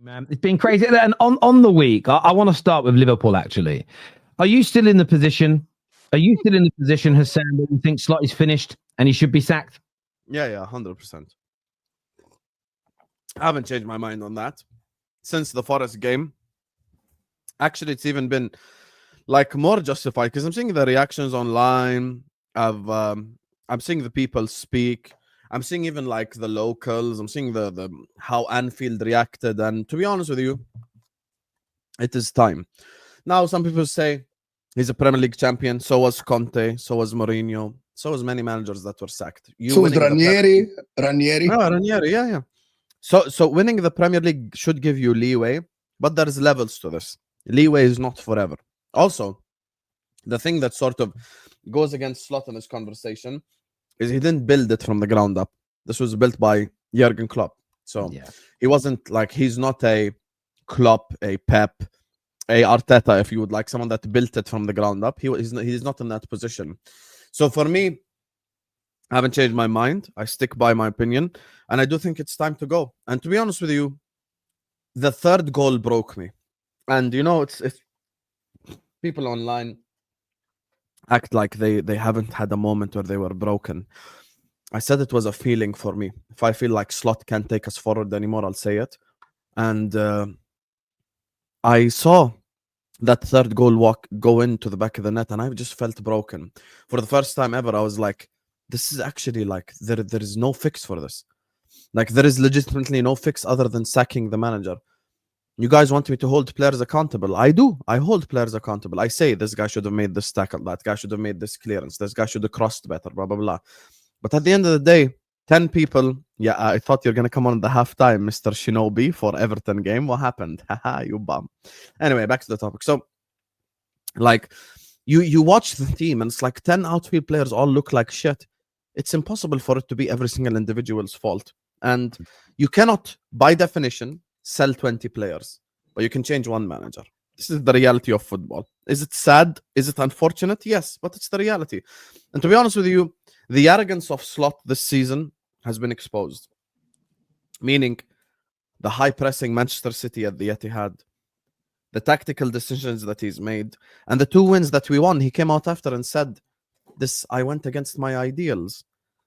Man, it's been crazy. And on the week, I want to start with Liverpool, actually. Are you still in the position? Are you still in the position, Hassan, that you think Slot is finished and he should be sacked? Yeah, 100%. I haven't changed my mind on that since the Forest game. Actually, it's even been like more justified because I'm seeing the reactions online. I'm seeing the people speak. I'm seeing even like the locals. I'm seeing the how Anfield reacted. And to be honest with you, it is time. Now, some people say he's a Premier League champion. So was Conte. So was Mourinho. So was many managers that were sacked. So was Ranieri. Ranieri, yeah. So winning the Premier League should give you leeway, but there's levels to this. Leeway is not forever. Also, the thing that sort of goes against Slot in this conversation is he didn't build it from the ground up. This was built by Jurgen Klopp. So he wasn't like, he's not a Klopp, a Pep, a Arteta, if you would like, someone that built it from the ground up. He's not in that position. So for me, I haven't changed my mind. I stick by my opinion. And I do think it's time to go. And to be honest with you, the third goal broke me. And you know, it's people online act like they haven't had a moment where they were broken. I said it was a feeling for me. If I feel like Slot can't take us forward anymore, I'll say it. And I saw that third goal go into the back of the net, and I just felt broken. For the first time ever, I was like, this is actually like, there is no fix for this. Like, there is legitimately no fix other than sacking the manager. You guys want me to hold players accountable? I do. I hold players accountable. I say this guy should have made this tackle, that guy should have made this clearance, this guy should have crossed better, blah, blah, blah. But at the end of the day, 10 people, I thought you're going to come on the halftime, Mr. Shinobi, for Everton game. What happened? Haha, you bum. Anyway, back to the topic. So, like, you watch the team, and it's like 10 outfield players all look like shit. It's impossible for it to be every single individual's fault. And you cannot, by definition, sell 20 players, but you can change one manager. This is the reality of football. Is it sad? Is it unfortunate? Yes, but it's the reality. And to be honest with you, the arrogance of Slot this season has been exposed. Meaning, the high-pressing Manchester City at the Etihad, the tactical decisions that he's made, and the 2 wins that we won, he came out after and said, I went against my ideals.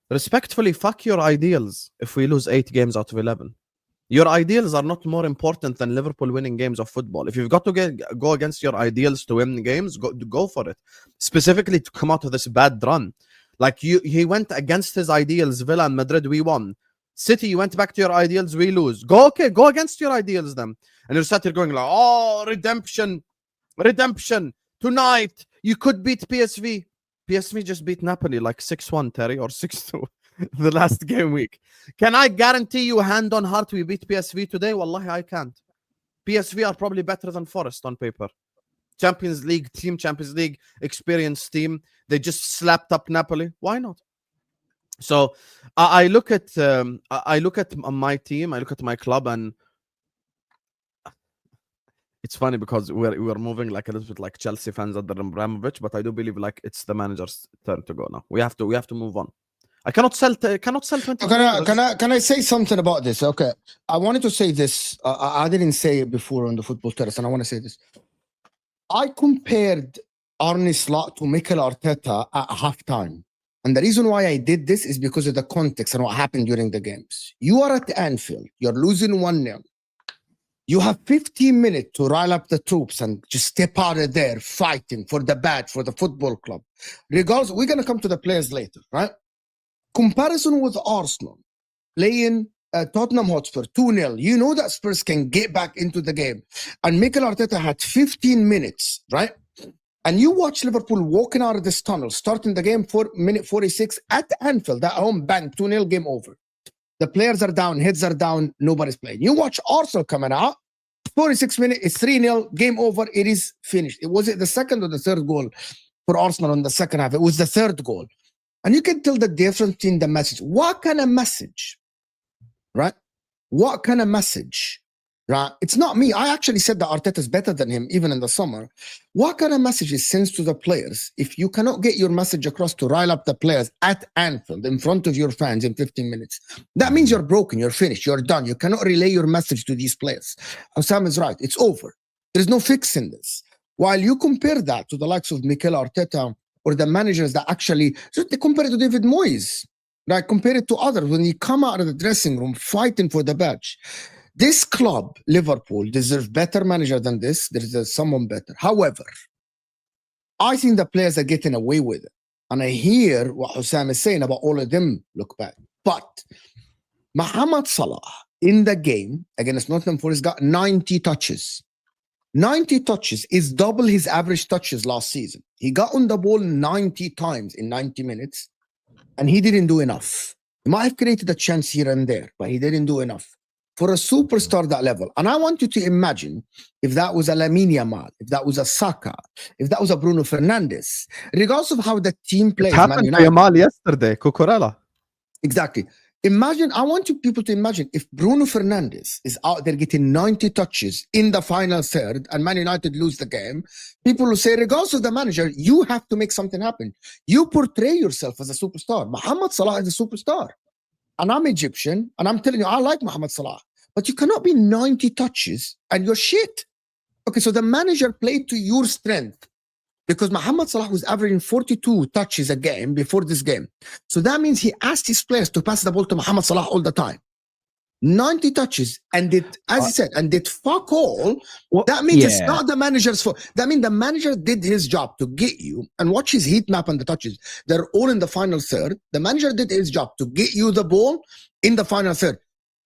Respectfully, fuck your ideals if we lose 8 games out of 11. Your ideals are not more important than Liverpool winning games of football. If you've got to go against your ideals to win games, go for it. Specifically to come out of this bad run. Like, he went against his ideals. Villa and Madrid, we won. City, you went back to your ideals, we lose. Go against your ideals then. And you're sat here going like, oh, redemption. Tonight, you could beat PSV. PSV just beat Napoli like 6-1, Terry, or 6-2 the last game week. Can I guarantee you, hand on heart, we beat PSV today? Wallahi, I can't. PSV are probably better than Forest on paper. Champions League, experienced team. They just slapped up Napoli. Why not? So I look at my team, I look at my club, and it's funny because we're moving like a little bit like Chelsea fans under Abramovich, but I do believe like it's the manager's turn to go now. We have to move on. I cannot sell 20. Can I say something about this? Okay, I wanted to say this. I didn't say it before on the Football Terrace, and I want to say this. I compared Arne Slot to Mikel Arteta at halftime. And the reason why I did this is because of the context and what happened during the games. You are at Anfield. You're losing 1-0. You have 15 minutes to rile up the troops and just step out of there fighting for the badge, for the football club. Regardless, we're going to come to the players later, right? Comparison with Arsenal, playing Tottenham Hotspur 2-0. You know that Spurs can get back into the game. And Mikel Arteta had 15 minutes, right? And you watch Liverpool walking out of this tunnel, starting the game for minute 46 at Anfield, at home, bang, 2-0, game over. The players are down, heads are down, nobody's playing. You watch Arsenal coming out, 46 minutes, it's 3-0, game over, it is finished. Was it the second or the third goal for Arsenal in the second half? It was the third goal. And you can tell the difference between the message. What kind of message, right? What kind of message right? It's not me. I actually said that Arteta is better than him even in the summer. What kind of message is sent to the players if you cannot get your message across to rile up the players at Anfield in front of your fans in 15 minutes? That means you're broken, you're finished, you're done. You cannot relay your message to these players. Sam is right. It's over. There's no fixing this. While you compare that to the likes of Mikel Arteta or the managers that actually, so they compare it to David Moyes, right? Compare it to others when you come out of the dressing room fighting for the badge. This club, Liverpool, deserves better manager than this. There's someone better. However, I think the players are getting away with it. And I hear what Hussam is saying about all of them look bad. But Mohamed Salah in the game against Nottingham Forest got 90 touches. 90 touches is double his average touches last season. He got on the ball 90 times in 90 minutes, and he didn't do enough. He might have created a chance here and there, but he didn't do enough for a superstar that level. And I want you to imagine if that was a Lamine Yamal, if that was a Saka, if that was a Bruno Fernandes, regardless of how the team plays. It happened to Yamal yesterday, Cucurella. Exactly. Imagine, I want you people to imagine if Bruno Fernandes is out there getting 90 touches in the final third and Man United lose the game, people will say, regardless of the manager, you have to make something happen. You portray yourself as a superstar. Mohamed Salah is a superstar. And I'm Egyptian, and I'm telling you, I like Mohamed Salah. But you cannot be 90 touches and you're shit. Okay, so the manager played to your strength because Mohamed Salah was averaging 42 touches a game before this game. So that means he asked his players to pass the ball to Mohamed Salah all the time. 90 touches and did, as he said, and did fuck all. Well, that means it's not the manager's fault. That means the manager did his job to get you and watch his heat map and the touches. They're all in the final third. The manager did his job to get you the ball in the final third.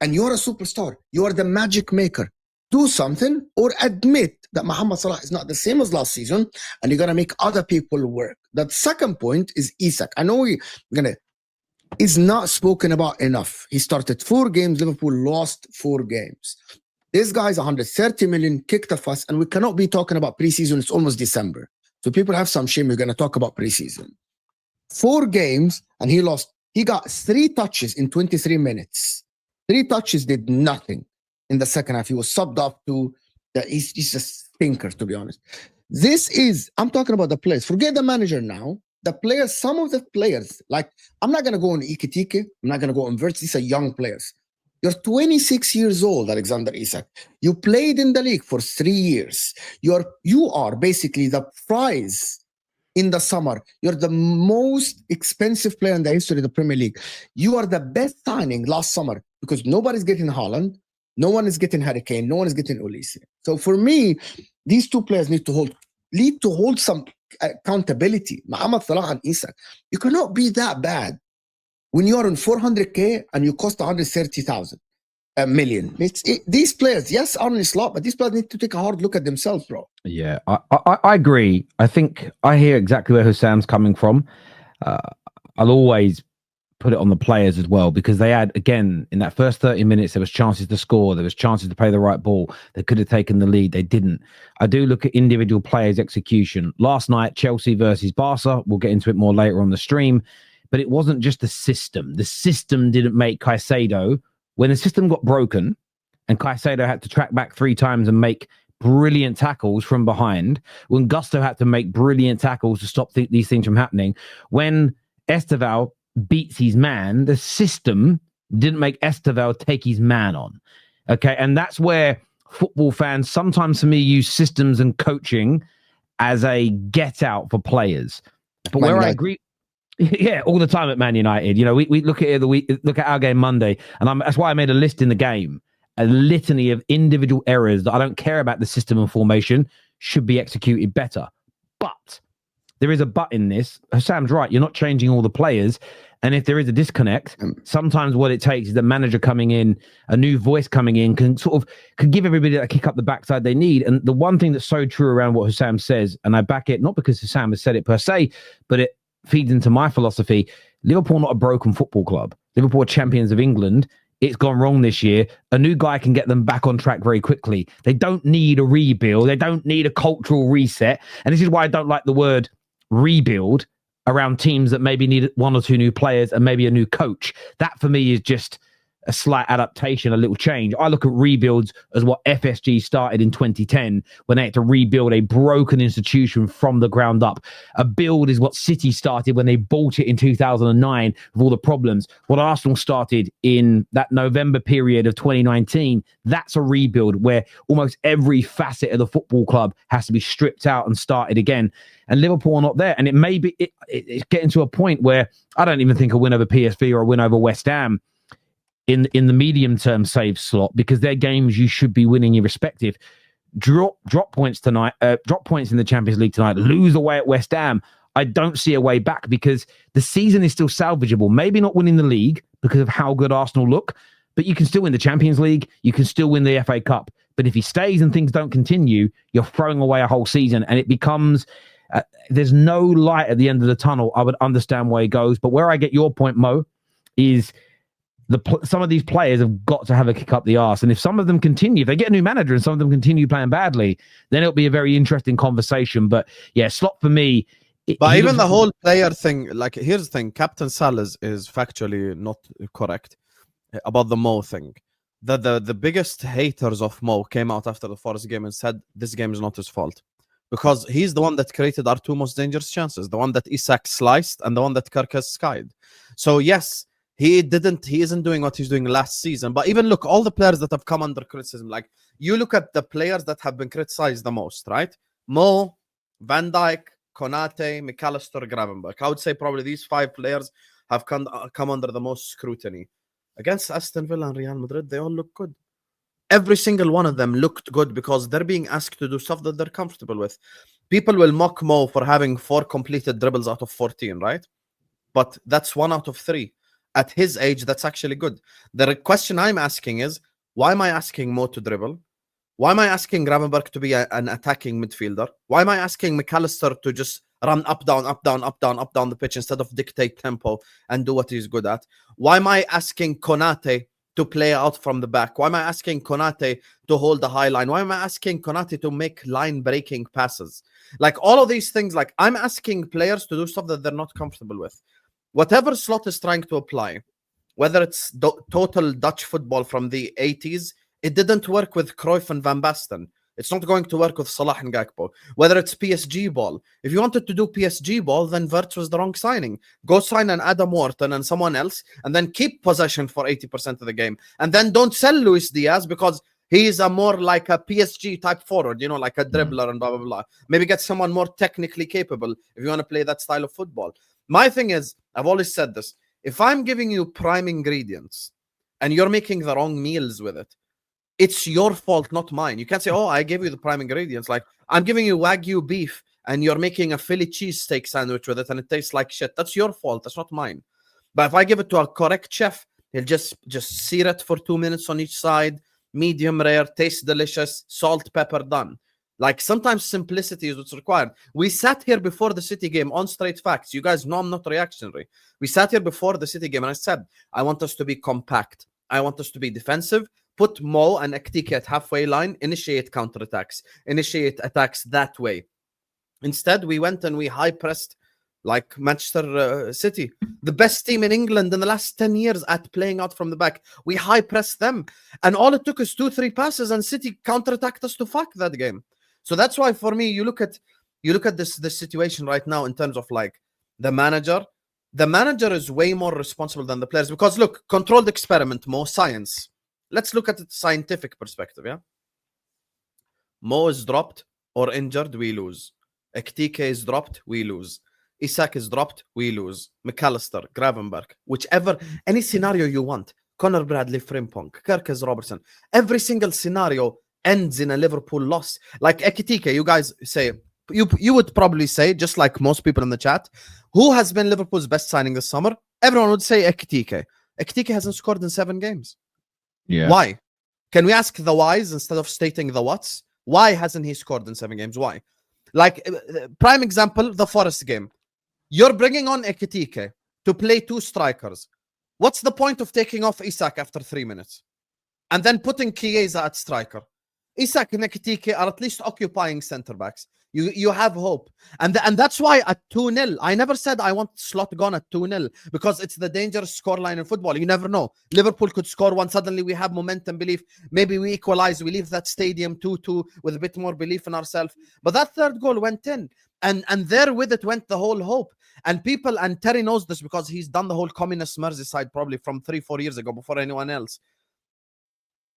And you're a superstar. You are the magic maker. Do something or admit that Mohamed Salah is not the same as last season and you're going to make other people work. The second point is Isak. I know is not spoken about enough. He started 4 games. Liverpool lost 4 games. This guy's 130 million, kicked a fuss, and we cannot be talking about preseason. It's almost December. So people have some shame. We're going to talk about preseason. 4 games and he lost. He got 3 touches in 23 minutes. 3 touches did nothing in the second half. He was subbed off to he's a stinker, to be honest. I'm talking about the players. Forget the manager now. The players, some of the players, like, I'm not going to go on Ikitike. I'm not going to go on Verts. These are young players. You're 26 years old, Alexander Isak. You played in the league for 3 years. You are basically the prize in the summer. You're the most expensive player in the history of the Premier League. You are the best signing last summer because nobody's getting Haaland. No one is getting Harry Kane. No one is getting Olise. So for me, these 2 players need to hold some accountability. Mohamed Salah and Isak. You cannot be that bad when you are on 400k and you cost 130,000 million. These players, yes, Arne is slot, but these players need to take a hard look at themselves, bro. Yeah, I agree. I think I hear exactly where Hussam's coming from. I'll always put it on the players as well, because they had, again, in that first 30 minutes, there was chances to score, there was chances to play the right ball. They could have taken the lead. They didn't. I do look at individual players' execution. Last night, Chelsea versus Barca, we'll get into it more later on the stream, but it wasn't just the system. The system didn't make Caicedo. When the system got broken and Caicedo had to track back 3 times and make brilliant tackles from behind, when Gusto had to make brilliant tackles to stop these things from happening, when Esteval beats his man, the system didn't make Esteval take his man on. Okay, and that's where football fans sometimes, for me, use systems and coaching as a get out for players. But where I agree, yeah, all the time at Man United, you know, we look at it, look at our game Monday, and that's why I made a list in the game, a litany of individual errors that I don't care about the system and formation should be executed better. But there is a but in this. Sam's right. You're not changing all the players. And if there is a disconnect, sometimes what it takes is the manager coming in, a new voice coming in, can give everybody a kick up the backside they need. And the one thing that's so true around what Hussam says, and I back it, not because Hussam has said it per se, but it feeds into my philosophy. Liverpool not a broken football club. Liverpool are champions of England. It's gone wrong this year. A new guy can get them back on track very quickly. They don't need a rebuild. They don't need a cultural reset. And this is why I don't like the word rebuild around teams that maybe need 1 or 2 new players and maybe a new coach. That for me is just a slight adaptation, a little change. I look at rebuilds as what FSG started in 2010 when they had to rebuild a broken institution from the ground up. A build is what City started when they bought it in 2009 with all the problems. What Arsenal started in that November period of 2019, that's a rebuild where almost every facet of the football club has to be stripped out and started again. And Liverpool are not there. And it may be it's getting to a point where I don't even think a win over PSV or a win over West Ham in the medium term save slot, because they're games you should be winning irrespective. Drop points tonight, drop points in the Champions League tonight, lose away at West Ham. I don't see a way back because the season is still salvageable. Maybe not winning the league because of how good Arsenal look, but you can still win the Champions League. You can still win the FA Cup. But if he stays and things don't continue, you're throwing away a whole season, and it becomes there's no light at the end of the tunnel. I would understand where he goes, but where I get your point, Mo, is some of these players have got to have a kick up the arse. And if some of them continue, if they get a new manager and some of them continue playing badly, then it'll be a very interesting conversation. But yeah, Slot for me. But even the whole player thing, like, here's the thing. Captain Salas is factually not correct about the Mo thing. The biggest haters of Mo came out after the Forest game and said this game is not his fault. Because he's the one that created our two most dangerous chances. The one that Isak sliced and the one that Kirk has skied. So yes, he isn't doing what he's doing last season. But even look, all the players that have come under criticism, like you look at the players that have been criticized the most, right? Mo, Van Dijk, Konate, McAllister, Gravenberch. I would say probably these 5 players have come under the most scrutiny. Against Aston Villa and Real Madrid, they all look good. Every single one of them looked good because they're being asked to do stuff that they're comfortable with. People will mock Mo for having 4 completed dribbles out of 14, right? But that's 1 out of 3. At his age, that's actually good. The question I'm asking is, why am I asking Mo to dribble? Why am I asking Gravenberch to be an attacking midfielder? Why am I asking McAllister to just run up, down, up, down, up, down, up, down the pitch instead of dictate tempo and do what he's good at? Why am I asking Konate to play out from the back? Why am I asking Konate to hold the high line? Why am I asking Konate to make line-breaking passes? Like, all of these things, like, I'm asking players to do stuff that they're not comfortable with. Whatever Slot is trying to apply, whether it's total Dutch football from the 80s, it didn't work with Cruyff and Van Basten. It's not going to work with Salah and Gakpo. Whether it's PSG ball. If you wanted to do PSG ball, then Wirtz was the wrong signing. Go sign an Adam Wharton and someone else, and then keep possession for 80% of the game. And then don't sell Luis Diaz because he is a more like a PSG type forward, you know, like a dribbler and blah, blah, blah. Maybe get someone more technically capable if you want to play that style of football. My thing is, I've always said this, if I'm giving you prime ingredients and you're making the wrong meals with it, it's your fault, not mine. You can't say, oh, I gave you the prime ingredients. Like, I'm giving you Wagyu beef and you're making a Philly cheesesteak sandwich with it and it tastes like shit. That's your fault. That's not mine. But if I give it to a correct chef, he'll just sear it for 2 minutes on each side, medium rare, tastes delicious, salt, pepper, done. Like, sometimes simplicity is what's required. We sat here before the City game on Straight Facts. You guys know I'm not reactionary. We sat here before the City game and I said, I want us to be compact. I want us to be defensive. Put Mo and Ekitike at halfway line, initiate counterattacks, initiate attacks that way. Instead, we went and we high-pressed like Manchester City, the best team in England in the last 10 years at playing out from the back. We high-pressed them. And all it took is 2-3 passes and City counterattacked us to fuck that game. So that's why, for me, you look at this situation right now in terms of like the manager. The manager is way more responsible than the players because, look, controlled experiment, more science. Let's look at the scientific perspective, yeah? Mo is dropped or injured, we lose. Ekitike is dropped, we lose. Isak is dropped, we lose. McAllister, Gravenberch, whichever, any scenario you want. Conor Bradley, Frimpong, Kirkes Robertson. Every single scenario ends in a Liverpool loss. Like Ekitike, you guys say, you would probably say, just like most people in the chat, who has been Liverpool's best signing this summer? Everyone would say Ekitike. Ekitike hasn't scored in 7 games. Yeah. Why? Can we ask the whys instead of stating the whats? Why hasn't he scored in 7 games? Why? Like, prime example, the Forest game. You're bringing on Ekitike to play 2 strikers. What's the point of taking off Isak after 3 minutes? And then putting Chiesa at striker? Isak and Ekitike are at least occupying centre backs. You have hope. And that's why at 2-0, I never said I want Slot gone at 2-0 because it's the dangerous scoreline in football. You never know. Liverpool could score one. Suddenly we have momentum, belief. Maybe we equalize. We leave that stadium 2-2 with a bit more belief in ourselves. But that third goal went in. And there with it went the whole hope. And people, and Terry knows this because he's done the whole communist Merseyside probably from 3-4 years ago before anyone else.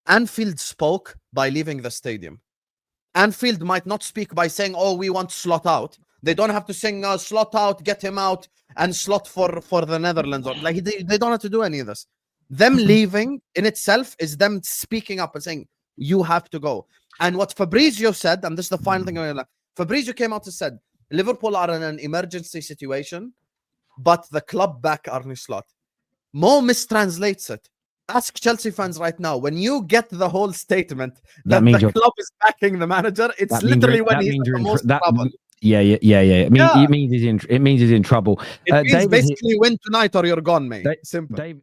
Anfield spoke by leaving the stadium. Anfield might not speak by saying, oh, we want Slot out. They don't have to sing Slot out, get him out, and Slot for the Netherlands. Or like they don't have to do any of this. Them leaving in itself is them speaking up and saying, you have to go. And what Fabrizio said, and this is the final thing, Fabrizio came out and said, Liverpool are in an emergency situation, but the club back Arne Slot. Mo mistranslates it. Ask Chelsea fans right now. When you get the whole statement that the club is backing the manager, it's literally when he's in the most trouble. Yeah. It means he's in trouble. It means basically win tonight or you're gone, mate. Simple.